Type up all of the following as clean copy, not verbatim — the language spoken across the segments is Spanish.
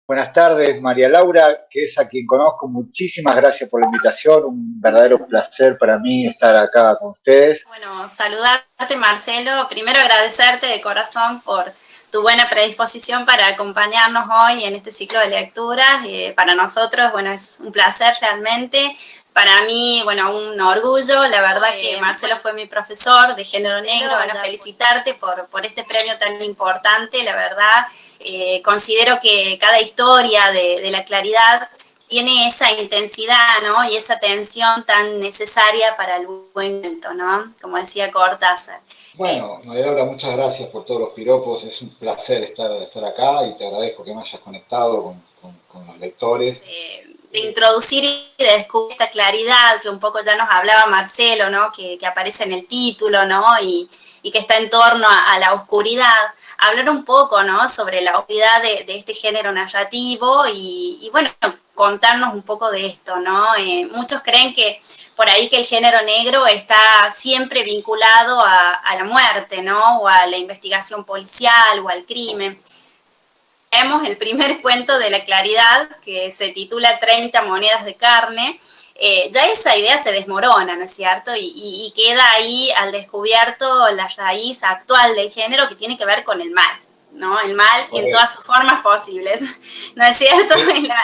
Buenas tardes, María Laura, que es a quien conozco. Muchísimas gracias por la invitación. Un verdadero placer para mí estar acá con ustedes. Bueno, saludarte, Marcelo. Primero agradecerte de corazón por tu buena predisposición para acompañarnos hoy en este ciclo de lecturas. Para nosotros, bueno, es un placer realmente. Para mí, bueno, un orgullo. La verdad que Marcelo fue mi profesor de género negro. Bueno, felicitarte por este premio tan importante. La verdad, considero que cada historia de la claridad tiene esa intensidad, ¿no? Y esa tensión tan necesaria para el buen cuento, ¿no? Como decía Cortázar. Bueno, María Laura, muchas gracias por todos los piropos. Es un placer estar acá y te agradezco que me hayas conectado con los lectores. De introducir y de descubrir esta claridad que un poco ya nos hablaba Marcelo, ¿no? Que aparece en el título, ¿no? Y que está en torno a la oscuridad. Hablar un poco, ¿no? Sobre la oscuridad de este género narrativo y bueno, contarnos un poco de esto, ¿no? Muchos creen que por ahí que el género negro está siempre vinculado a la muerte, ¿no? O a la investigación policial o al crimen. Vemos el primer cuento de la claridad, que se titula 30 monedas de carne. Ya esa idea se desmorona, ¿no es cierto? Y queda ahí al descubierto la raíz actual del género que tiene que ver con el mal, ¿no? El mal en todas sus formas posibles, ¿no es cierto?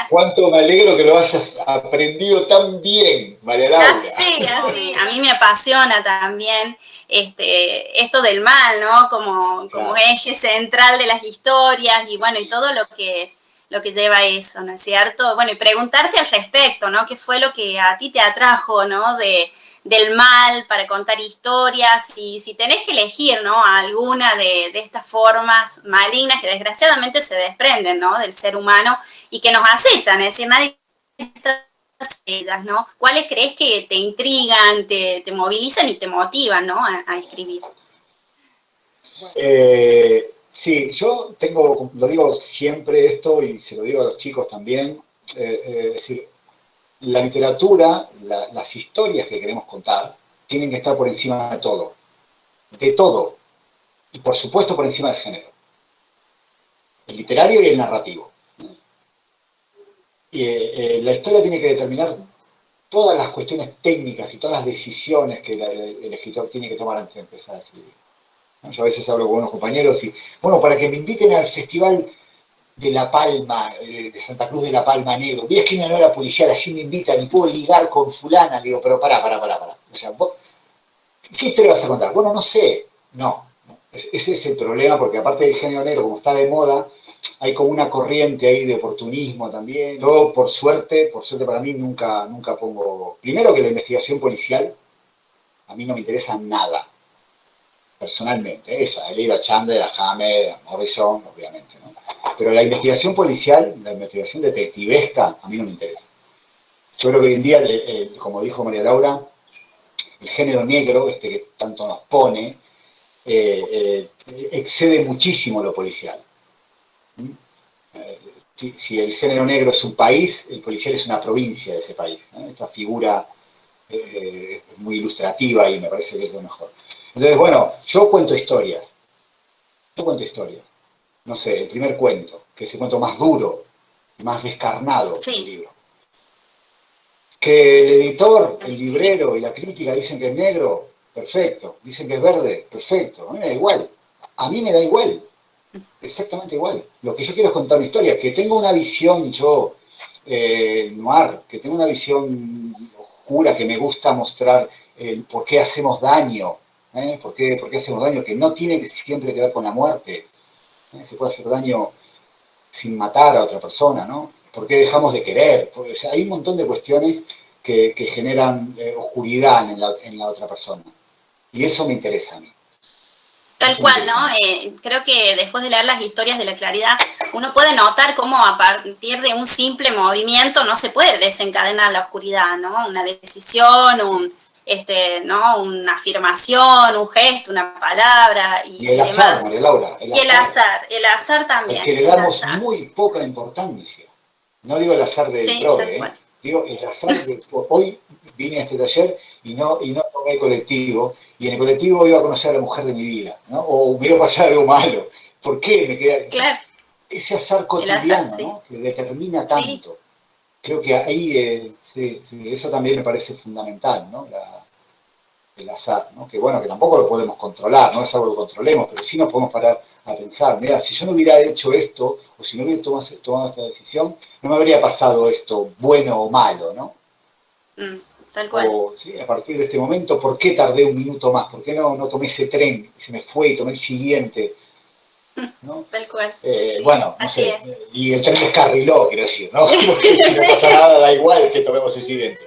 Cuánto me alegro que lo hayas aprendido tan bien, María Laura. Así. A mí me apasiona también esto del mal, ¿no? Como eje central de las historias y bueno, y todo lo que lleva a eso, ¿no es cierto? Bueno, y preguntarte al respecto, ¿no? ¿Qué fue lo que a ti te atrajo, ¿no? Del mal para contar historias y si tenés que elegir, ¿no? Alguna de estas formas malignas que desgraciadamente se desprenden, ¿no? Del ser humano y que nos acechan, es decir, nadie está ellas, ¿no? ¿Cuáles crees que te intrigan, te movilizan y te motivan, ¿no? A escribir. Sí, yo tengo, lo digo siempre esto y se lo digo a los chicos también, es decir, la literatura, las historias que queremos contar, tienen que estar por encima de todo, y por supuesto por encima del género, el literario y el narrativo. Y la historia tiene que determinar todas las cuestiones técnicas y todas las decisiones que el escritor tiene que tomar antes de empezar a escribir. Yo a veces hablo con unos compañeros y, bueno, para que me inviten al festival de La Palma, de Santa Cruz de La Palma Negro, voy a escribir una novela policial, así me invitan y puedo ligar con fulana, le digo, pero pará. O sea, ¿vos, ¿qué historia vas a contar? Bueno, no sé. No. Ese es el problema, porque aparte del género negro, como está de moda, hay como una corriente ahí de oportunismo también. Yo, por suerte para mí, nunca pongo... Primero que la investigación policial, a mí no me interesa nada, personalmente. Esa, he leído a Chandler, a Hammer, a Morrison, obviamente, ¿no? Pero la investigación policial, la investigación detectivesca, a mí no me interesa. Yo creo que hoy en día, como dijo María Laura, el género negro, que tanto nos pone, excede muchísimo lo policial. Si el género negro es un país, el policial es una provincia de ese país, ¿no? Esta figura es muy ilustrativa y me parece que es lo mejor. Entonces, bueno, yo cuento historias. No sé, el primer cuento, que es el cuento más duro, más descarnado del libro. Que el editor, el librero y la crítica dicen que es negro, perfecto. Dicen que es verde, perfecto. A mí me da igual. A mí me da igual. Exactamente igual. Lo que yo quiero es contar una historia, que tengo una visión yo noir, que tengo una visión oscura, que me gusta mostrar el por qué hacemos daño, ¿por qué hacemos daño, que no tiene siempre que ver con la muerte. Se puede hacer daño sin matar a otra persona, ¿no? ¿Por qué dejamos de querer? O sea, hay un montón de cuestiones que generan oscuridad en la otra persona. Y eso me interesa a mí. Tal cual, ¿no? Creo que después de leer las historias de la claridad, uno puede notar cómo a partir de un simple movimiento no se puede desencadenar la oscuridad, ¿no? Una decisión, ¿no? Una afirmación, un gesto, una palabra y el azar, María Laura. Y el azar también. Al que le damos muy poca importancia. No digo el azar del PRODE, digo el azar de... Hoy vine a este taller y no tomé el colectivo, y en el colectivo iba a conocer a la mujer de mi vida, ¿no? O me iba a pasar algo malo. ¿Por qué me queda...? Claro. ese azar el azar, cotidiano, sí. ¿no? Que determina Sí, tanto. Creo que ahí, eso también me parece fundamental, ¿no? El azar, ¿no? Que bueno, que tampoco lo podemos controlar, no es algo que controlemos, pero sí nos podemos parar a pensar, mira, si yo no hubiera hecho esto, o si no hubiera tomado esta decisión, no me habría pasado esto, bueno o malo, ¿no? mm, tal cual. O ¿sí? A partir de este momento, ¿por qué tardé un minuto más? ¿Por qué no tomé ese tren? Se me fue y tomé el siguiente, ¿no? Tal cual, sí, Bueno, no así sé, es. y el tren descarriló, quiero decir, ¿no? Como que si no pasa Sí. nada, da igual que tomemos el siguiente.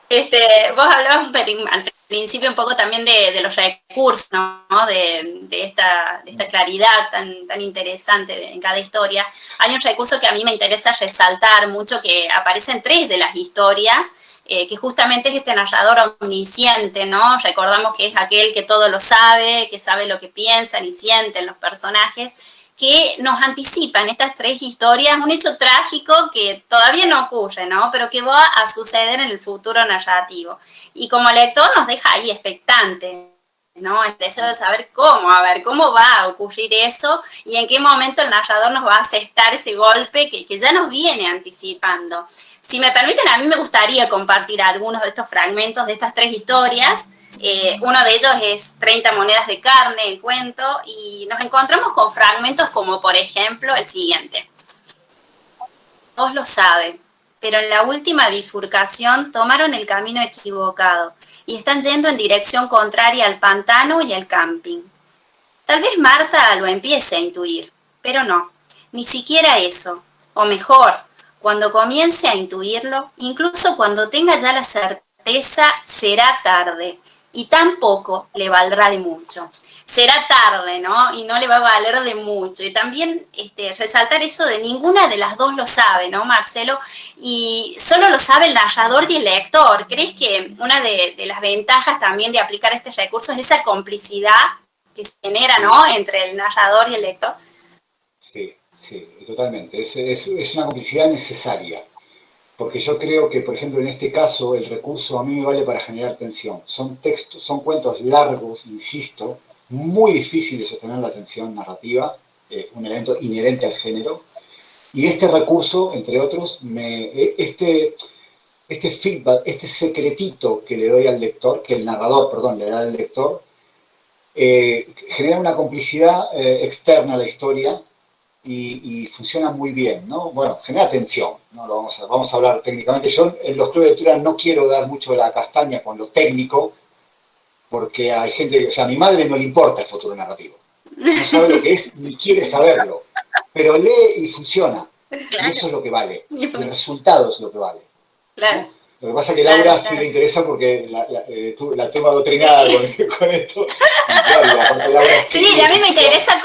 Este, vos hablabas al principio un poco también de los recursos, ¿no? De esta claridad tan interesante en cada historia. Hay un recurso que a mí me interesa resaltar mucho, que aparece en 3 de las historias, que justamente es este narrador omnisciente, ¿no? Recordamos que es aquel que todo lo sabe, que sabe lo que piensan y sienten los personajes, que nos anticipa en estas 3 historias un hecho trágico que todavía no ocurre, ¿no? Pero que va a suceder en el futuro narrativo. Y como lector nos deja ahí expectante, ¿no? El deseo de saber cómo, a ver, cómo va a ocurrir eso y en qué momento el narrador nos va a asestar ese golpe que ya nos viene anticipando. Si me permiten, a mí me gustaría compartir algunos de estos fragmentos de estas 3 historias. Uno de ellos es 30 monedas de carne, el cuento, y nos encontramos con fragmentos como, por ejemplo, el siguiente. Todos lo saben, pero en la última bifurcación tomaron el camino equivocado y están yendo en dirección contraria al pantano y al camping. Tal vez Marta lo empiece a intuir, pero no, ni siquiera eso. O mejor, cuando comience a intuirlo, incluso cuando tenga ya la certeza, será tarde y tampoco le valdrá de mucho. Será tarde, ¿no? Y no le va a valer de mucho. Y también resaltar eso de ninguna de las dos lo sabe, ¿no, Marcelo? Y solo lo sabe el narrador y el lector. ¿Crees que una de las ventajas también de aplicar este recurso es esa complicidad que se genera, Sí, ¿no? Entre el narrador y el lector? sí, sí, totalmente. Es una complicidad necesaria. Porque yo creo que, por ejemplo, en este caso, el recurso a mí me vale para generar tensión. Son textos, son cuentos largos, insisto, muy difícil de sostener la tensión narrativa, un elemento inherente al género. Y este recurso, entre otros, este feedback, este secretito que le doy al lector, que el narrador, perdón, le da al lector, genera una complicidad externa a la historia y funciona muy bien, ¿no? Bueno, genera tensión, ¿no? Vamos a hablar técnicamente. Yo en los clubes de lectura no quiero dar mucho la castaña con lo técnico, porque hay gente, o sea, a mi madre no le importa el futuro narrativo. No sabe lo que es ni quiere saberlo, pero lee y funciona. Y Claro, eso es lo que vale. y El funciona. resultado es lo que vale, Claro, ¿no? Lo que pasa es que a claro, Laura sí claro. le interesa porque la tengo adoctrinada con esto. Y claro, y aparte Laura Sí, escribe y a mí me ficción. interesa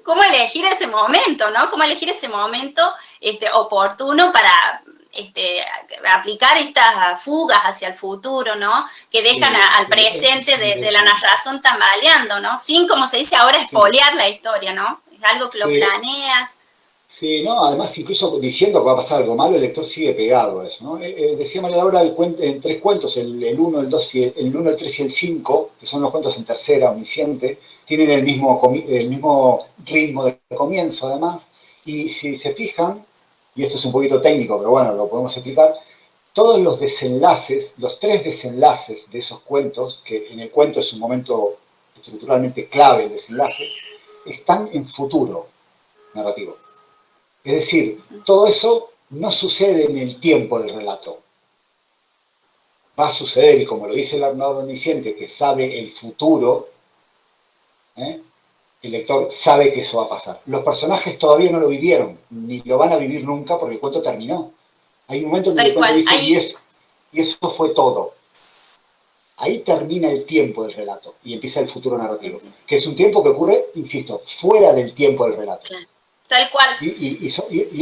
cómo elegir ese momento, ¿no? Cómo elegir ese momento oportuno para aplicar estas fugas hacia el futuro, ¿no? Que dejan Sí, al sí, presente es de la interesante. narración tambaleando, ¿no? Sin, como se dice ahora, Sí, espolear la historia, ¿no? Es algo que lo sí, planeas. sí, no, además incluso diciendo que va a pasar algo malo, el lector sigue pegado a eso, ¿no? Decía María Laura en 3 cuentos, el 1, el 2, el 1, el 3 y el 5, que son los cuentos en tercera, omnisciente, tienen el mismo ritmo de comienzo además, y si se fijan, y esto es un poquito técnico, pero bueno, lo podemos explicar, todos los desenlaces, los 3 desenlaces de esos cuentos, que en el cuento es un momento estructuralmente clave el desenlace, están en futuro narrativo. Es decir, todo eso no sucede en el tiempo del relato. Va a suceder, y como lo dice el narrador omnisciente, que sabe el futuro, ¿eh? El lector sabe que eso va a pasar. Los personajes todavía no lo vivieron, ni lo van a vivir nunca porque el cuento terminó. Hay un momento en donde Tal el cuento cual. dice, Ahí, y eso fue todo. Ahí termina el tiempo del relato y empieza el futuro narrativo, que es un tiempo que ocurre, insisto, fuera del tiempo del relato. claro, tal cual. Y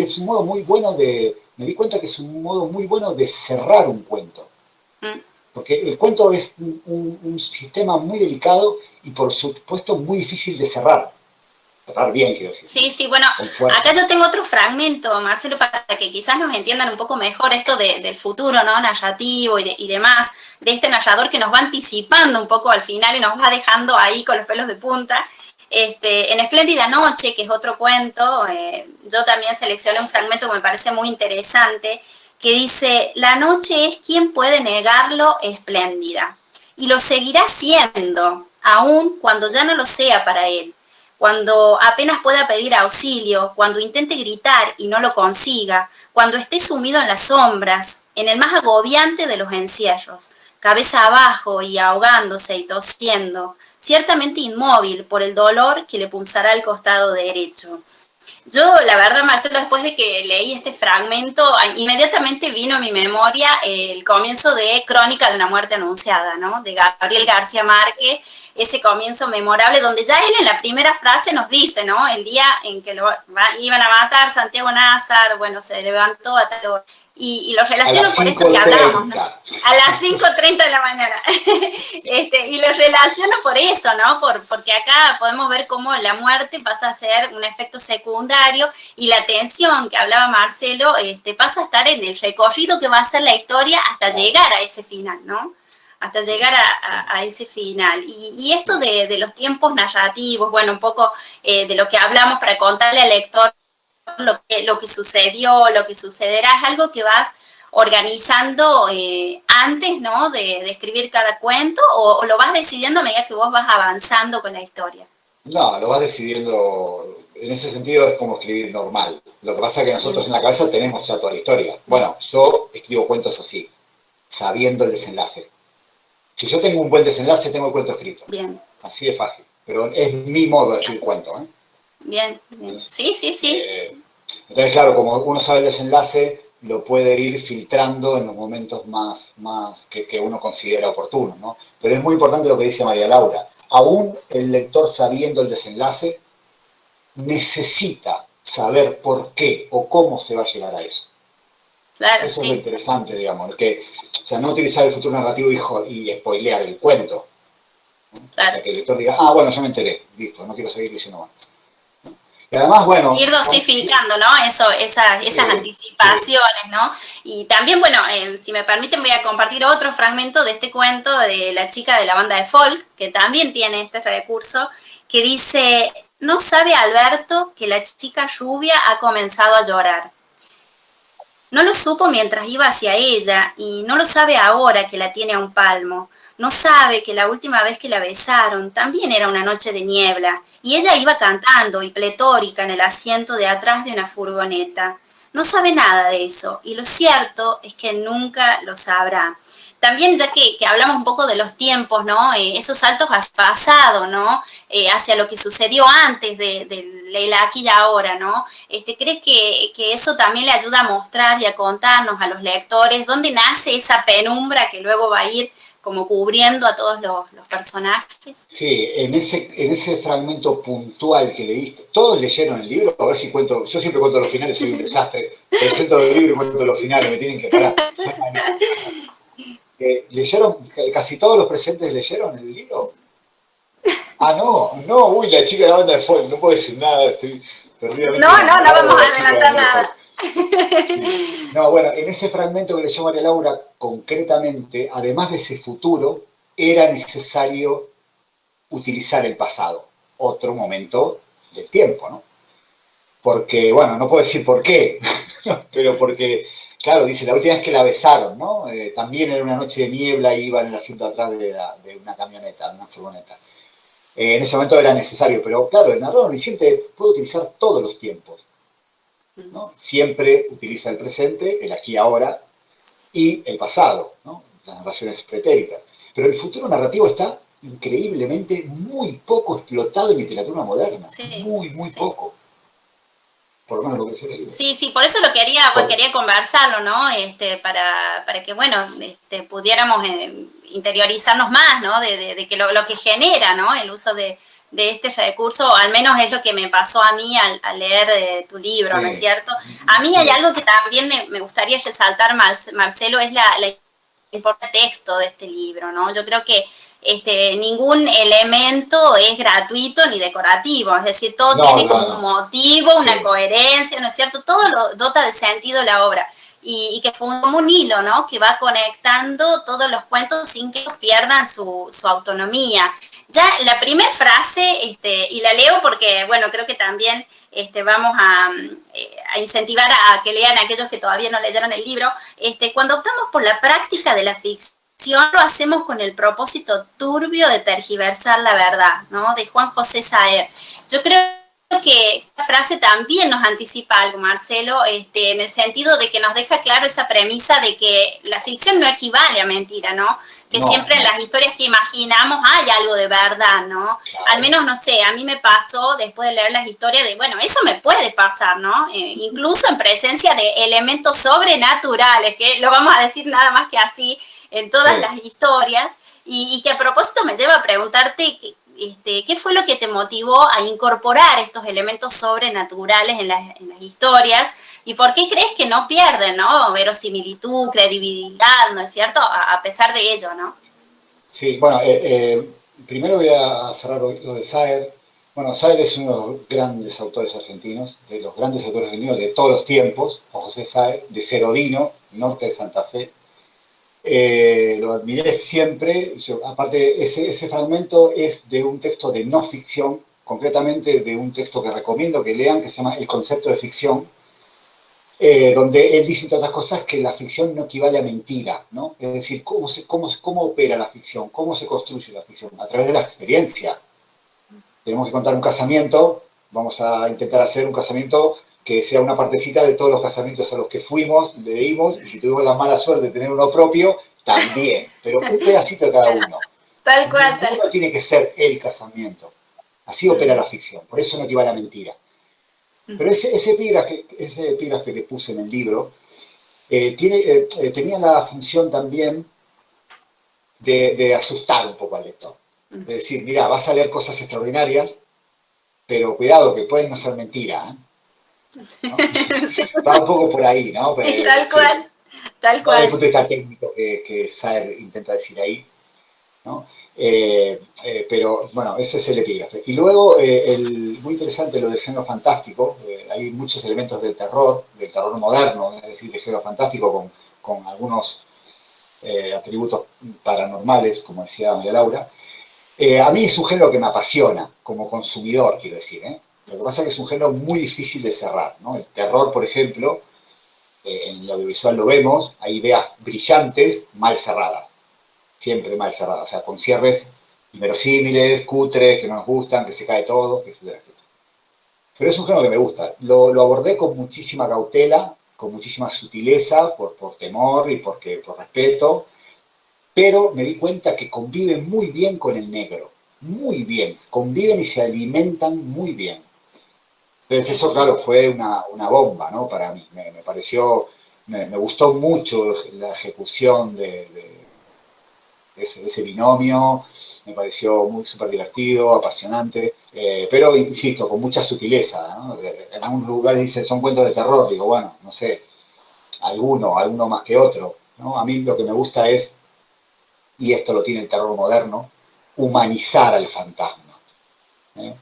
es un modo muy bueno me di cuenta que es un modo muy bueno de cerrar un cuento. Mm. Porque el cuento es un sistema muy delicado y por supuesto muy difícil de cerrar. Cerrar bien, quiero decir, ¿no? Sí, sí, bueno, Con fuerza. acá yo tengo otro fragmento, Marcelo, para que quizás nos entiendan un poco mejor esto del futuro, ¿no? Narrativo y demás, de este narrador que nos va anticipando un poco al final y nos va dejando ahí con los pelos de punta. En Espléndida Noche, que es otro cuento, yo también seleccioné un fragmento que me parece muy interesante, que dice, la noche es quien puede negarlo espléndida, y lo seguirá siendo, aun cuando ya no lo sea para él, cuando apenas pueda pedir auxilio, cuando intente gritar y no lo consiga, cuando esté sumido en las sombras, en el más agobiante de los encierros, cabeza abajo y ahogándose y tosiendo, ciertamente inmóvil por el dolor que le punzará el costado derecho. Yo, la verdad, Marcelo, después de que leí este fragmento, inmediatamente vino a mi memoria el comienzo de Crónica de una muerte anunciada, ¿no? De Gabriel García Márquez, ese comienzo memorable donde ya él en la primera frase nos dice, ¿no? El día en que iban a matar Santiago Nazar, bueno, se levantó a tal hora. Y lo relaciono por esto que hablábamos, ¿no? A las 5:30 de la mañana. Y lo relaciono por eso, ¿no? Porque acá podemos ver cómo la muerte pasa a ser un efecto secundario y la tensión que hablaba Marcelo pasa a estar en el recorrido que va a ser la historia hasta llegar a ese final, ¿no? Hasta llegar a ese final. Y esto de los tiempos narrativos, bueno, un poco de lo que hablamos para contarle al lector lo que sucedió, lo que sucederá, es algo que vas organizando antes, ¿no? De escribir cada cuento, o lo vas decidiendo a medida que vos vas avanzando con la historia. No, lo vas decidiendo, en ese sentido es como escribir normal. Lo que pasa es que nosotros en la cabeza tenemos ya toda la historia. Bueno, yo escribo cuentos así, sabiendo el desenlace. Si yo tengo un buen desenlace, tengo el cuento escrito. Bien. Así de fácil. Pero es mi modo de escribir cuento, ¿eh? Bien, bien. Sí, sí, sí. Entonces, claro, como uno sabe el desenlace, lo puede ir filtrando en los momentos más que uno considera oportunos, ¿no? Pero es muy importante lo que dice María Laura. Aún el lector sabiendo el desenlace, necesita saber por qué o cómo se va a llegar a eso. Claro, eso sí. Es lo interesante, digamos, que, o sea, no utilizar el futuro narrativo y spoilear el cuento. ¿No? Claro. O sea, que el lector diga, bueno, ya me enteré, listo, no quiero seguir leyendo más. Y además, bueno... Ir dosificando, ¿no? Esas anticipaciones, ¿no? Y también, bueno, si me permiten, voy a compartir otro fragmento de este cuento de la chica de la banda de folk, que también tiene este recurso, que dice, no sabe Alberto que la chica rubia ha comenzado a llorar. No lo supo mientras iba hacia ella y no lo sabe ahora que la tiene a un palmo. No sabe que la última vez que la besaron también era una noche de niebla y ella iba cantando y pletórica en el asiento de atrás de una furgoneta. No sabe nada de eso y lo cierto es que nunca lo sabrá. También ya que hablamos un poco de los tiempos, ¿no? Esos saltos hacia el pasado, ¿no? Hacia lo que sucedió antes del aquí y ahora, ¿no? ¿Crees que eso también le ayuda a mostrar y a contarnos a los lectores dónde nace esa penumbra que luego va a ir como cubriendo a todos los personajes? Sí, en ese fragmento puntual que leíste, ¿todos leyeron el libro? A ver si cuento, yo siempre cuento los finales, soy un desastre, presento el libro y cuento los finales, me tienen que parar. ¿Leyeron, casi todos los presentes leyeron el libro? No, uy, la chica de la banda de folk, no puedo decir nada, estoy terriblemente... No vamos a adelantar nada. No, bueno, en ese fragmento que leyó María Laura, concretamente, además de ese futuro, era necesario utilizar el pasado, otro momento del tiempo, ¿no? Porque, bueno, no puedo decir por qué, pero porque, claro, dice, la última vez que la besaron, ¿no? También era una noche de niebla y iba en el asiento atrás de una camioneta, de una furgoneta. En ese momento era necesario, pero claro, el narrador omnisciente puede utilizar todos los tiempos, ¿no? Siempre utiliza el presente, el aquí y ahora, y el pasado, ¿no? Las narraciones pretéritas. Pero el futuro narrativo está increíblemente muy poco explotado en literatura moderna. Sí, muy poco. Por lo menos lo que yo leí. Sí, por eso lo quería conversarlo, ¿no? Para que, bueno, pudiéramos interiorizarnos más, ¿no? De que lo que genera, ¿no? El uso de este recurso, al menos es lo que me pasó a mí al leer tu libro, sí. ¿No es cierto? A mí hay algo que también me gustaría resaltar, Marcelo, es la importante texto de este libro, ¿no? Yo creo que ningún elemento es gratuito ni decorativo, es decir, todo tiene como un motivo, una coherencia, ¿no es cierto? Todo lo dota de sentido la obra. Y que fue como un hilo, ¿no? Que va conectando todos los cuentos sin que ellos pierdan su autonomía. Ya la primera frase, y la leo porque, bueno, creo que también vamos a incentivar a que lean aquellos que todavía no leyeron el libro. Cuando optamos por la práctica de la ficción, lo hacemos con el propósito turbio de tergiversar la verdad, ¿no? De Juan José Saer. Yo creo que esta frase también nos anticipa algo, Marcelo, en el sentido de que nos deja claro esa premisa de que la ficción no equivale a mentira, ¿no? Que siempre en las historias que imaginamos hay algo de verdad, ¿no? Claro. Al menos, no sé, a mí me pasó después de leer las historias de, bueno, eso me puede pasar, ¿no? Incluso en presencia de elementos sobrenaturales, que lo vamos a decir nada más que así en todas las historias, y que a propósito me lleva a preguntarte qué fue lo que te motivó a incorporar estos elementos sobrenaturales en las historias. ¿Y por qué crees que no pierden, ¿no? Verosimilitud, credibilidad, ¿no es cierto? A pesar de ello, ¿no? Sí, bueno, primero voy a cerrar lo de Saer. Bueno, Saer es uno de los grandes autores argentinos, de los grandes autores argentinos de todos los tiempos, Juan José Saer, de Cerodino, norte de Santa Fe. Lo admiré siempre. Aparte, ese fragmento es de un texto de no ficción, concretamente de un texto que recomiendo que lean, que se llama El concepto de ficción, donde él dice, entre otras cosas, que la ficción no equivale a mentira, ¿no? Es decir, cómo opera la ficción, cómo se construye la ficción, a través de la experiencia. Tenemos que contar un casamiento, vamos a intentar hacer un casamiento que sea una partecita de todos los casamientos a los que fuimos, leímos, y si tuvimos la mala suerte de tener uno propio, también, pero un pedacito de cada uno. Tal cual, tal Uno cual. tiene que ser el casamiento. Así opera la ficción, por eso no equivale a mentira. Pero ese epígrafe que puse en el libro tenía la función también de asustar un poco al lector. Es decir, mira, vas a leer cosas extraordinarias, pero cuidado que pueden no ser mentira, ¿no? Sí. Va un poco por ahí, ¿no? Pero, Tal cual, tal no desde el cual. punto de vista técnico que Saer intenta decir ahí, ¿no? Pero bueno, ese es el epígrafe. Y luego, muy interesante lo del género fantástico. Hay muchos elementos del terror moderno, es decir, de género fantástico con algunos atributos paranormales, como decía María Laura. A mí es un género que me apasiona como consumidor, quiero decir. Lo que pasa es que es un género muy difícil de cerrar, ¿no? El terror, por ejemplo, en el audiovisual lo vemos, hay ideas brillantes mal cerradas, siempre mal cerradas, o sea, con cierres inverosímiles, cutres, que no nos gustan, que se cae todo, etcétera, etcétera. Pero es un género que me gusta. Lo abordé con muchísima cautela, con muchísima sutileza, por temor y por respeto, pero me di cuenta que conviven muy bien con el negro, muy bien, conviven y se alimentan muy bien. Entonces eso, claro, fue una bomba, ¿no? Para mí, me pareció, me gustó mucho la ejecución de ese binomio, me pareció muy súper divertido, apasionante, pero insisto, con mucha sutileza, ¿no? En algunos lugares dicen son cuentos de terror, digo, bueno, no sé, alguno más que otro, ¿no? A mí lo que me gusta es, y esto lo tiene el terror moderno, humanizar al fantasma, ¿eh?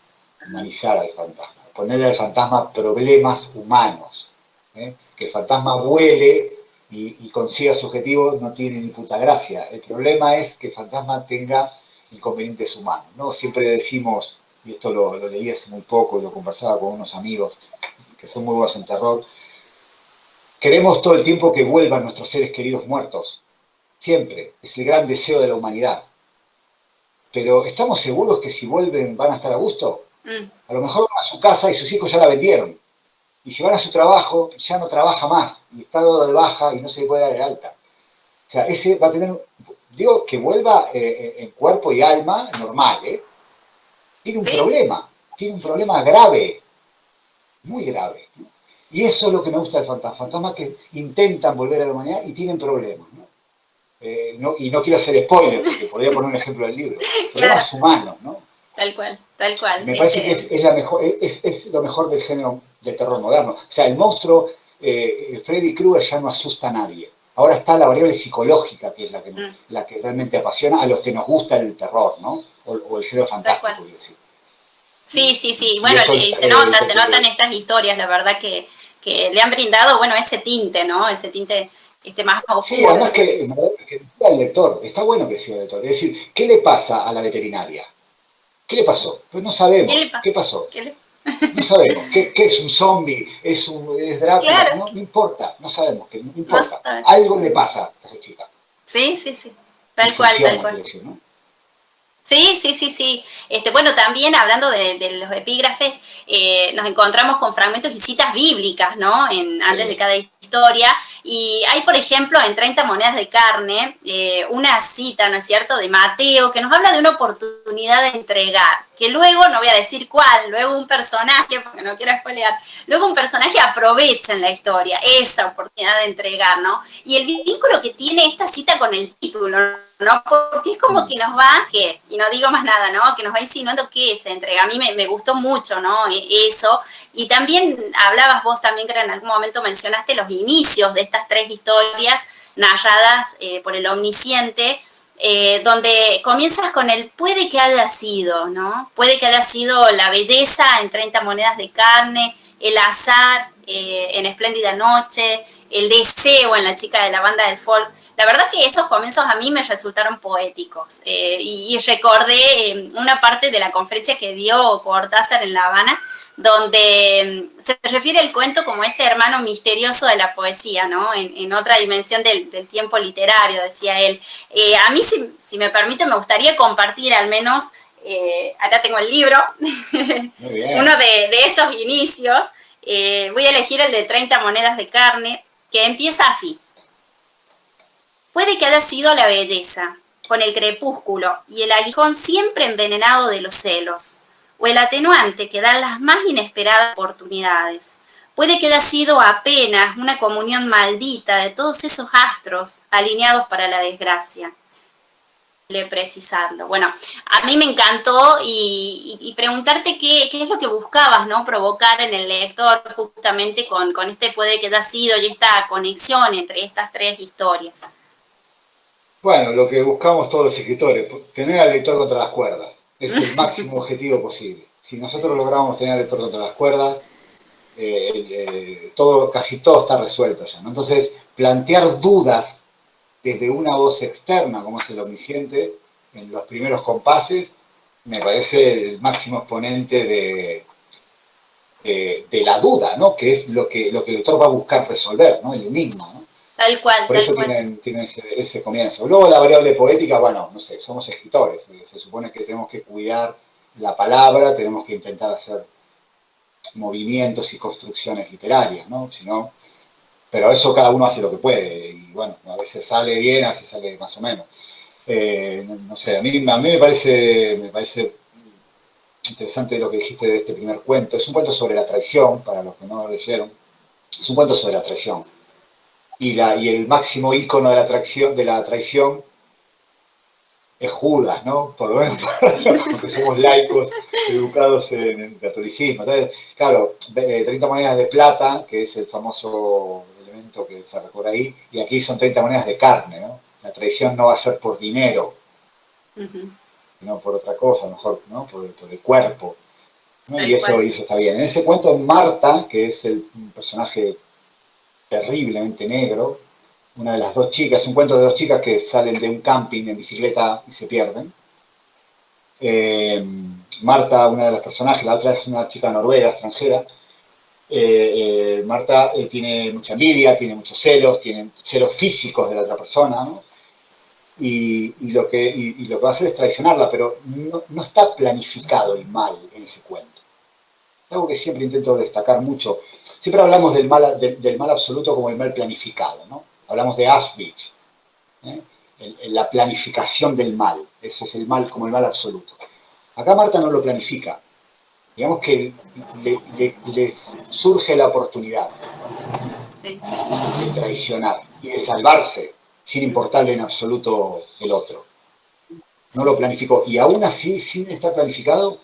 Humanizar al fantasma, ponerle al fantasma problemas humanos, que el fantasma vuele y consiga su objetivo no tiene ni puta gracia. El problema es que el fantasma tenga inconvenientes humanos, ¿no? Siempre decimos, y esto lo leí hace muy poco y lo conversaba con unos amigos que son muy buenos en terror, queremos todo el tiempo que vuelvan nuestros seres queridos muertos, siempre, es el gran deseo de la humanidad. Pero ¿estamos seguros que si vuelven van a estar a gusto? A lo mejor van a su casa y sus hijos ya la vendieron. Y si van a su trabajo, ya no trabaja más y está dado de baja y no se le puede dar de alta. O sea, ese va a tener, digo, que vuelva en cuerpo y alma normal, ¿eh? Tiene un problema grave, muy grave, ¿no? Y eso es lo que me gusta del fantasma. Fantasmas que intentan volver a la humanidad y tienen problemas, ¿no? Y no quiero hacer spoiler, porque podría poner un ejemplo del libro. Problemas Claro, humanos, ¿no? tal cual, tal cual. Me parece que es lo mejor del género del terror moderno. O sea, el monstruo Freddy Krueger ya no asusta a nadie. Ahora está la variable psicológica, que es la que realmente apasiona a los que nos gusta el terror, ¿no? O el género fantástico, quiero decir. Sí, sí, sí. Bueno, se notan estas historias, la verdad que le han brindado, bueno, ese tinte, ¿no? Ese tinte más oscuro. Sí, además que el lector, está bueno que sea el lector. Es decir, ¿qué le pasa a la veterinaria? ¿Qué le pasó? Pues no ¿Qué sabemos. le ¿Qué pasó? pasó? No sabemos. ¿Qué es un zombie? ¿Es Drácula? Claro, No, no importa. No sabemos. No no importa. sabe. Algo le pasa a esa chica. Sí, sí, sí. Y Tal cual, tal funciona, cual. quiero decir, ¿no? Sí, sí, sí, sí. Bueno, también hablando de los epígrafes, nos encontramos con fragmentos y citas bíblicas, ¿no? Antes de cada historia. Y hay, por ejemplo, en 30 monedas de carne, una cita, ¿no es cierto?, de Mateo, que nos habla de una oportunidad de entregar, que luego, no voy a decir cuál, luego un personaje, porque no quiero spoilear, luego un personaje aprovecha en la historia esa oportunidad de entregar, ¿no? Y el vínculo que tiene esta cita con el título, ¿no? Porque es como que nos va, que, y no digo más nada, ¿no? Que nos va insinuando qué es entrega. A mí me gustó mucho, ¿no? Eso. Y también hablabas vos también, que en algún momento mencionaste los inicios de estas 3 historias narradas por el omnisciente, donde comienzas con el puede que haya sido, ¿no? Puede que haya sido la belleza en 30 monedas de carne, el azar en Espléndida Noche, el deseo en la chica de la banda del folk. La verdad que esos comienzos a mí me resultaron poéticos y recordé una parte de la conferencia que dio Cortázar en La Habana, donde se refiere el cuento como ese hermano misterioso de la poesía, ¿no? En otra dimensión del tiempo literario, decía él. A mí, si me permite, me gustaría compartir al menos, acá tengo el libro, uno de esos inicios. Voy a elegir el de 30 monedas de carne, que empieza así. Puede que haya sido la belleza, con el crepúsculo y el aguijón siempre envenenado de los celos, o el atenuante que dan las más inesperadas oportunidades. Puede que haya sido apenas una comunión maldita de todos esos astros alineados para la desgracia. Precisarlo. Bueno, a mí me encantó y preguntarte qué es lo que buscabas, ¿no? Provocar en el lector justamente con este puede que haya sido y esta conexión entre estas 3 historias. Bueno, lo que buscamos todos los escritores, tener al lector contra las cuerdas. Es el máximo objetivo posible. Si nosotros logramos tener al lector contra las cuerdas, casi todo está resuelto ya, ¿no? Entonces, plantear dudas desde una voz externa, como es el omnisciente, en los primeros compases, me parece el máximo exponente de la duda, ¿no? Que es lo que el lector va a buscar resolver, ¿no? El enigma, ¿no? Tal cual, por eso tienen ese comienzo. Luego la variable poética, bueno, no sé, somos escritores, se supone que tenemos que cuidar la palabra, tenemos que intentar hacer movimientos y construcciones literarias, ¿no? Si no, pero eso cada uno hace lo que puede, y bueno, a veces sale bien, a veces sale más o menos. No sé, a mí me parece interesante lo que dijiste de este primer cuento. Es un cuento sobre la traición, para los que no lo leyeron, es un cuento sobre la traición. Y el máximo ícono de la traición es Judas, ¿no? Por lo menos porque somos laicos educados en el catolicismo. Entonces, claro, 30 monedas de plata, que es el famoso elemento que se recorre ahí, y aquí son 30 monedas de carne, ¿no? La traición no va a ser por dinero, no por otra cosa, mejor, ¿no? Por el cuerpo, ¿no? Y eso está bien. En ese cuento, Marta, que es el personaje terriblemente negro, una de las 2 chicas, un cuento de 2 chicas que salen de un camping en bicicleta y se pierden. Marta, una de los personajes, la otra es una chica noruega, extranjera. Marta tiene mucha envidia, tiene muchos celos, tiene celos físicos de la otra persona, ¿no? Y lo que va a hacer es traicionarla, pero no está planificado el mal en ese cuento. Es algo que siempre intento destacar mucho. Siempre hablamos del mal absoluto como el mal planificado, ¿no? Hablamos de Auschwitz, la planificación del mal. Eso es el mal como el mal absoluto. Acá Marta no lo planifica. Digamos que les surge la oportunidad de traicionar y de salvarse sin importarle en absoluto el otro. No lo planificó. Y aún así, sin estar planificado,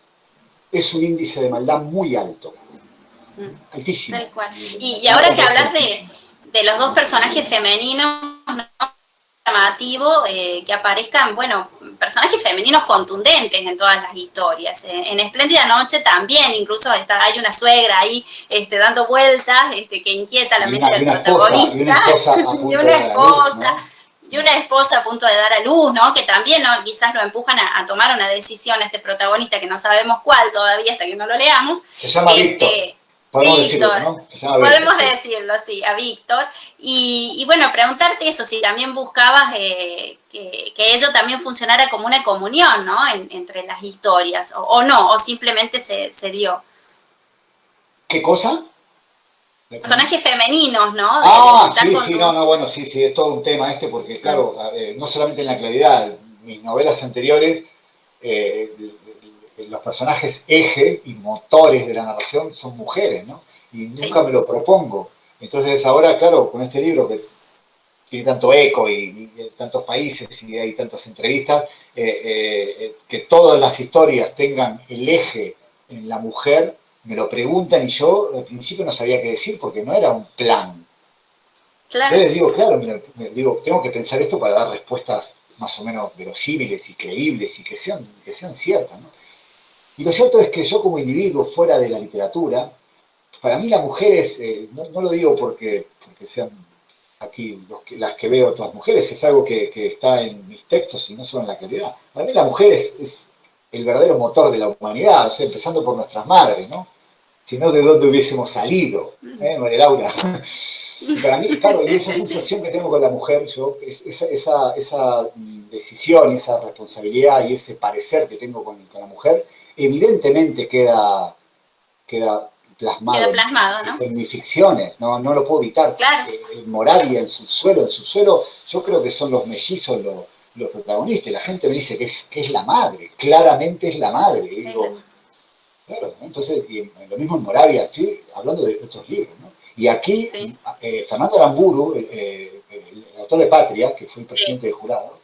es un índice de maldad muy alto. Altísimo. Tal cual. Y ahora que hablas de los 2 personajes femeninos, ¿no? Llamativo que aparezcan, bueno, personajes femeninos contundentes en todas las historias. En Espléndida Noche también, incluso hay una suegra ahí dando vueltas que inquieta la mente del protagonista. Y una esposa a punto y una esposa. de una esposa a punto de dar a luz, ¿no? Que también, ¿no? Quizás lo empujan a tomar una decisión este protagonista, que no sabemos cuál todavía hasta que no lo leamos. Se llama Víctor. Podemos decirlo, Víctor, ¿no? Se llama Víctor, podemos sí. decirlo, sí, a Víctor. Y bueno, preguntarte eso, si también buscabas que ello también funcionara como una comunión, ¿no? Entre las historias, o no, o simplemente se dio. ¿Qué cosa? Personajes femeninos, ¿no? Sí, no, bueno, sí, es todo un tema porque claro, no solamente en la claridad, mis novelas anteriores, eh, los personajes eje y motores de la narración son mujeres, ¿no? Y nunca me lo propongo. Entonces ahora, claro, con este libro que tiene tanto eco y tantos países y hay tantas entrevistas, que todas las historias tengan el eje en la mujer, me lo preguntan y yo al principio no sabía qué decir porque no era un plan. Claro. Entonces digo, claro, digo, tengo que pensar esto para dar respuestas más o menos verosímiles y creíbles y que sean ciertas, ¿no? Y lo cierto es que yo como individuo fuera de la literatura, para mí la mujer es, no lo digo porque sean aquí las que veo otras mujeres, es algo que está en mis textos y no solo en la claridad. Para mí la mujer es el verdadero motor de la humanidad, o sea, empezando por nuestras madres, ¿no? Si no, ¿de dónde hubiésemos salido? María Laura. Y para mí, claro, y esa sensación que tengo con la mujer, esa decisión y esa responsabilidad y ese parecer que tengo con la mujer, evidentemente queda plasmado, ¿no? en mis ficciones, no lo puedo evitar. Claro. En Moravia, en Subsuelo, yo creo que son los mellizos los protagonistas. La gente me dice que es la madre, claramente es la madre. Y digo, claro, ¿no? Entonces, y lo mismo en Moravia, estoy hablando de otros libros, ¿no? Y aquí, sí. Fernando Aramburu, el autor de Patria, que fue el presidente del jurado,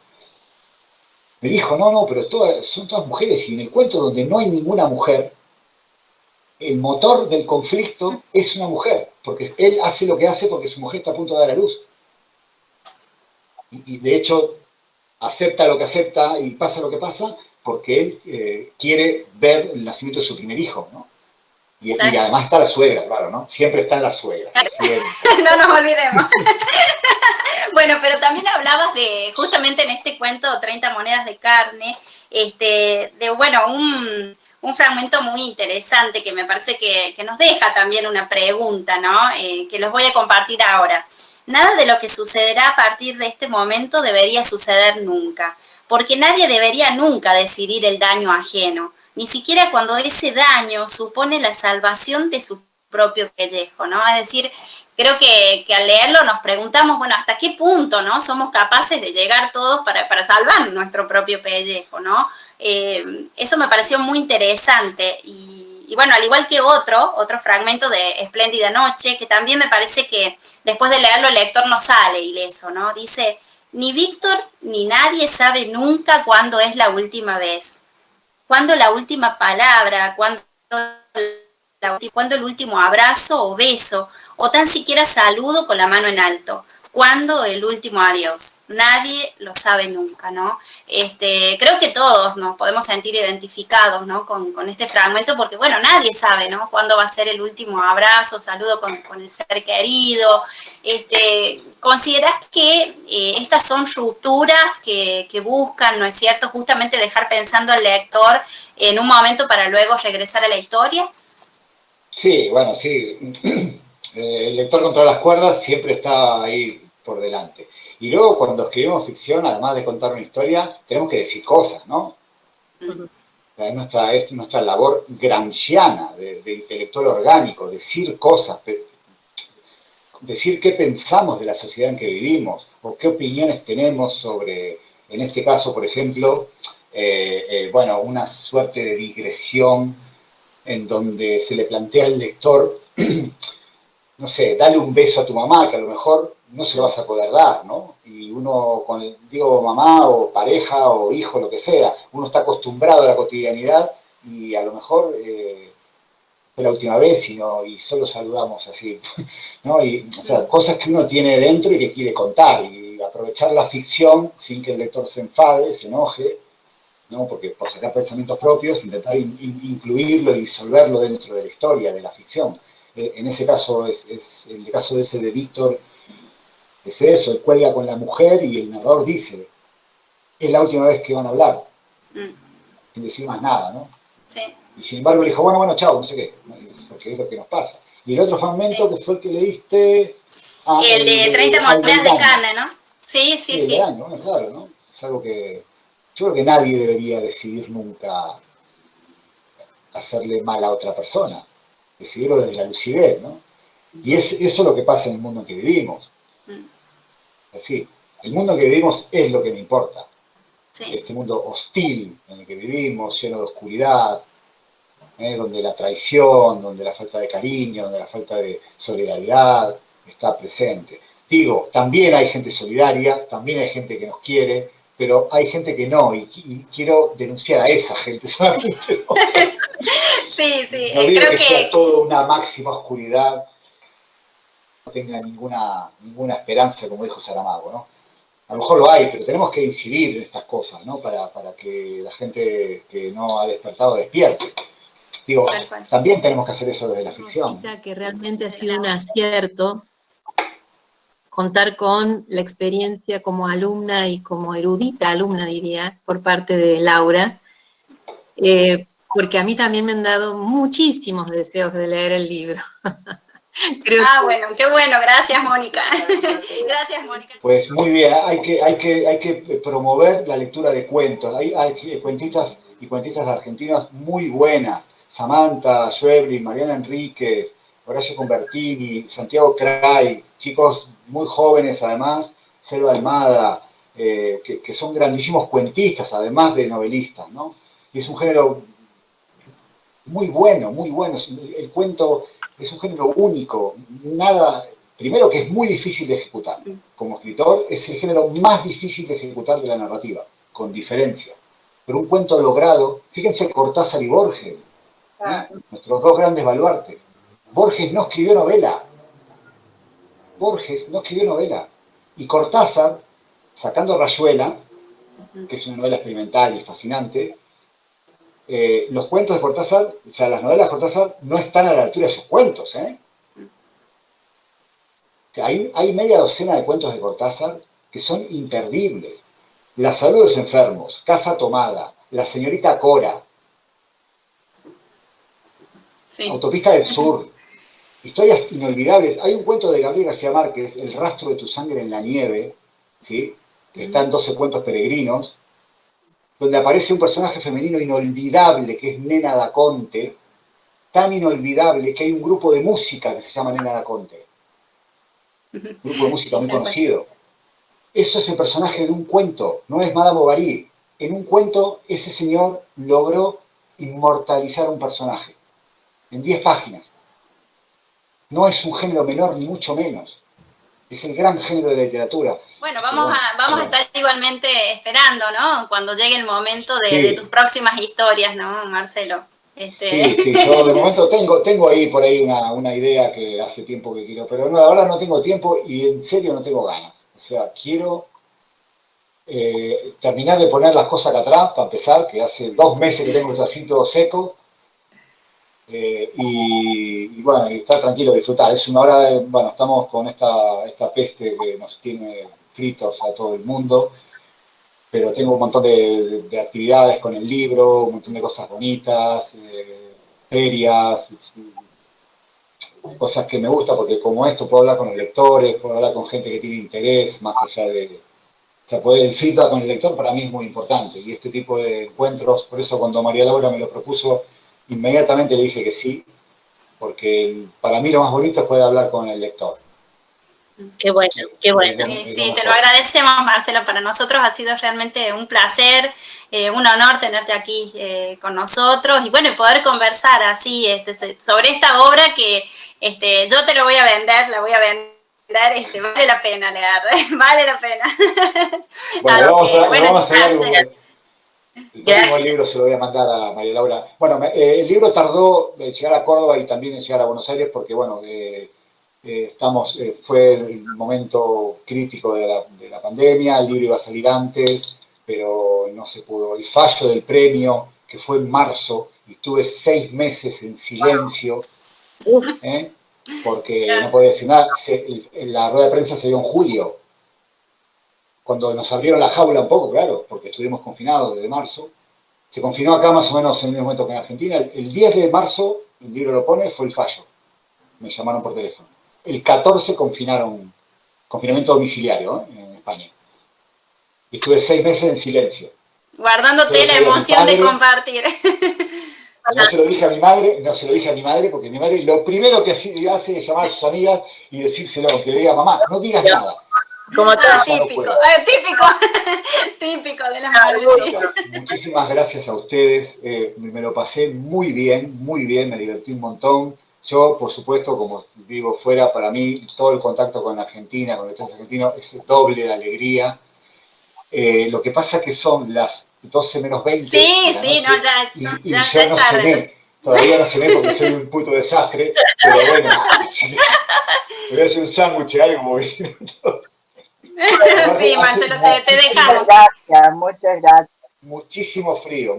me dijo, no, pero son todas mujeres, y en el cuento donde no hay ninguna mujer, el motor del conflicto es una mujer, porque él hace lo que hace porque su mujer está a punto de dar a luz. Y de hecho, acepta lo que acepta y pasa lo que pasa porque él quiere ver el nacimiento de su primer hijo, ¿no? Y además está la suegra, claro, ¿no? Siempre están las suegras. No nos olvidemos. Bueno, pero también hablabas de, justamente en este cuento, 30 monedas de carne, bueno, un fragmento muy interesante que me parece que nos deja también una pregunta, ¿no? Que los voy a compartir ahora. Nada de lo que sucederá a partir de este momento debería suceder nunca, porque nadie debería nunca decidir el daño ajeno, ni siquiera cuando ese daño supone la salvación de su propio pellejo, ¿no? Es decir, creo que al leerlo nos preguntamos, bueno, ¿hasta qué punto, no, somos capaces de llegar todos para salvar nuestro propio pellejo, ¿no? Eso me pareció muy interesante y bueno, al igual que otro fragmento de Espléndida Noche, que también me parece que después de leerlo el lector no sale ileso, ¿no? Dice, ni Víctor ni nadie sabe nunca cuándo es la última vez, cuándo la última palabra, cuándo el último abrazo o beso, o tan siquiera saludo con la mano en alto. ¿Cuándo el último adiós? Nadie lo sabe nunca, ¿no? Creo que todos nos podemos sentir identificados, ¿no? con este fragmento, porque, bueno, nadie sabe, ¿no? Cuándo va a ser el último abrazo, saludo con el ser querido. ¿Considerás que estas son rupturas que buscan, ¿no es cierto?, justamente dejar pensando al lector en un momento para luego regresar a la historia? Sí, bueno, sí. El lector contra las cuerdas siempre está ahí por delante. Y luego cuando escribimos ficción, además de contar una historia, tenemos que decir cosas, ¿no? Es nuestra labor gramsciana de intelectual orgánico, decir cosas, decir qué pensamos de la sociedad en que vivimos, o qué opiniones tenemos sobre, en este caso, por ejemplo, bueno, una suerte de digresión en donde se le plantea al lector, no sé, dale un beso a tu mamá, que a lo mejor no se lo vas a poder dar, ¿no? Y uno, digo mamá o pareja o hijo, lo que sea, uno está acostumbrado a la cotidianidad y a lo mejor fue la última vez y solo saludamos así, ¿no? Y, o sea, cosas que uno tiene dentro y que quiere contar y aprovechar la ficción sin que el lector se enfade, se enoje, ¿no? Porque por sacar pensamientos propios, intentar incluirlo y disolverlo dentro de la historia, de la ficción. En ese caso, el caso ese de Víctor, Es eso, él cuelga con la mujer y el narrador dice, es la última vez que van a hablar, sin decir más nada, ¿no? Sí. Y sin embargo le dijo, bueno, chao, no sé qué, porque es lo que nos pasa. Y el otro fragmento, Sí. que fue el que leíste, El de 30 al del monedas de daño. carne, ¿no? Sí, sí, Sí, el del sí. daño, bueno, claro, ¿no? Es algo que yo creo que nadie debería decidir nunca hacerle mal a otra persona, decidirlo desde la lucidez, ¿no? Y eso es lo que pasa en el mundo en que vivimos. Así, el mundo en que vivimos es lo que me importa. Sí. Este mundo hostil en el que vivimos, lleno de oscuridad, donde la traición, donde la falta de cariño, donde la falta de solidaridad está presente. Digo, también hay gente solidaria, también hay gente que nos quiere, pero hay gente que no, y quiero denunciar a esa gente solamente. ¿No? Sí, sí, No digo creo que sea que todo una máxima oscuridad, no tenga ninguna esperanza, como dijo Saramago, ¿no? A lo mejor lo hay, pero tenemos que incidir en estas cosas, ¿no? Para que la gente que no ha despertado despierte. Digo, tal cual. también tenemos que hacer eso desde la ficción. Cita que realmente ha sido un acierto contar con la experiencia como alumna y como erudita alumna, diría, por parte de Laura, porque a mí también me han dado muchísimos deseos de leer el libro. Creo bueno, qué bueno, gracias Mónica. Gracias Mónica. Pues muy bien, hay que promover la lectura de cuentos. Hay cuentistas y cuentistas argentinas muy buenas. Samantha Schweblin, Mariana Enríquez, Horacio Convertini, Santiago Cray, chicos muy jóvenes además, Selva Almada, que son grandísimos cuentistas, además de novelistas, ¿no? Y es un género muy bueno, muy bueno. El cuento es un género único, primero que es muy difícil de ejecutar. Como escritor es el género más difícil de ejecutar de la narrativa, con diferencia. Pero un cuento logrado, fíjense Cortázar y Borges, nuestros dos grandes baluartes. Borges no escribió novela. Borges no escribió novela. Y Cortázar, sacando Rayuela, que es una novela experimental y fascinante, los cuentos de Cortázar, o sea, las novelas de Cortázar no están a la altura de sus cuentos, ¿eh? O sea, hay media docena de cuentos de Cortázar que son imperdibles. La salud de los enfermos, Casa tomada, La señorita Cora, sí. Autopista del Sur, historias inolvidables. Hay un cuento de Gabriel García Márquez, El rastro de tu sangre en la nieve, ¿sí? Que está en 12 cuentos peregrinos, donde aparece un personaje femenino inolvidable que es Nena da Conte, tan inolvidable que hay un grupo de música que se llama Nena da Conte. Un grupo de música muy conocido. Eso es el personaje de un cuento, no es Madame Bovary. En un cuento, ese señor logró inmortalizar a un personaje. En 10 páginas. No es un género menor, ni mucho menos. Es el gran género de la literatura. Bueno, vamos a estar igualmente esperando, ¿no? Cuando llegue el momento de tus próximas historias, ¿no, Marcelo? Sí, yo de momento tengo ahí por ahí una idea que hace tiempo que quiero, pero no, ahora no tengo tiempo y en serio no tengo ganas. O sea, quiero terminar de poner las cosas acá atrás, para empezar, que hace 2 meses que tengo el así todo seco, y bueno, y estar tranquilo, disfrutar. Es una hora, bueno, estamos con esta peste que nos tiene fritos a todo el mundo, pero tengo un montón de actividades con el libro, un montón de cosas bonitas, ferias, cosas que me gustan, porque como esto puedo hablar con los lectores, puedo hablar con gente que tiene interés, más allá de... O sea, el feedback con el lector para mí es muy importante, y este tipo de encuentros, por eso cuando María Laura me lo propuso, inmediatamente le dije que sí, porque para mí lo más bonito es poder hablar con el lector. Qué bueno, qué bueno. Sí, te lo agradecemos, Marcelo. Para nosotros ha sido realmente un placer, un honor tenerte aquí con nosotros y bueno, y poder conversar así sobre esta obra que yo te lo voy a vender, la voy a vender. Vale la pena leer, vale la pena. Bueno, vamos a ver. El próximo libro se lo voy a mandar a María Laura. Bueno, el libro tardó en llegar a Córdoba y también en llegar a Buenos Aires porque, bueno, fue el momento crítico de la pandemia, el libro iba a salir antes, pero no se pudo. El fallo del premio, que fue en marzo, y tuve 6 meses en silencio, porque no podía decir nada. La rueda de prensa se dio en julio, cuando nos abrieron la jaula un poco, claro, porque estuvimos confinados desde marzo, se confinó acá más o menos en el mismo momento que en Argentina. El 10 de marzo, el libro lo pone, fue el fallo. Me llamaron por teléfono. El 14 confinamiento domiciliario, en España. Y estuve 6 meses en silencio. Guardándote la emoción de compartir. No se lo dije a mi madre, porque mi madre lo primero que hace es llamar a sus amigas y decírselo, que le diga, mamá, no digas nada. Como típico, típico de las madres. Muchísimas gracias a ustedes, me lo pasé muy bien, me divertí un montón. Yo, por supuesto, como vivo fuera, para mí todo el contacto con Argentina, con el Estado argentino, es doble de alegría. Lo que pasa es que son las 12 menos 20 sí, de la noche, no, y yo no cené. Todavía no cené porque soy un puto desastre, pero bueno, me voy a hacer un sándwich, algo como diciendo. Sí, Marcelo, te dejamos. Muchas gracias. Muchísimo frío.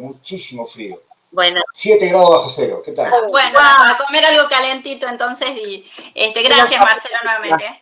Bueno. 7 grados bajo cero, ¿qué tal? Bueno, a comer algo calentito entonces y gracias Marcelo nuevamente.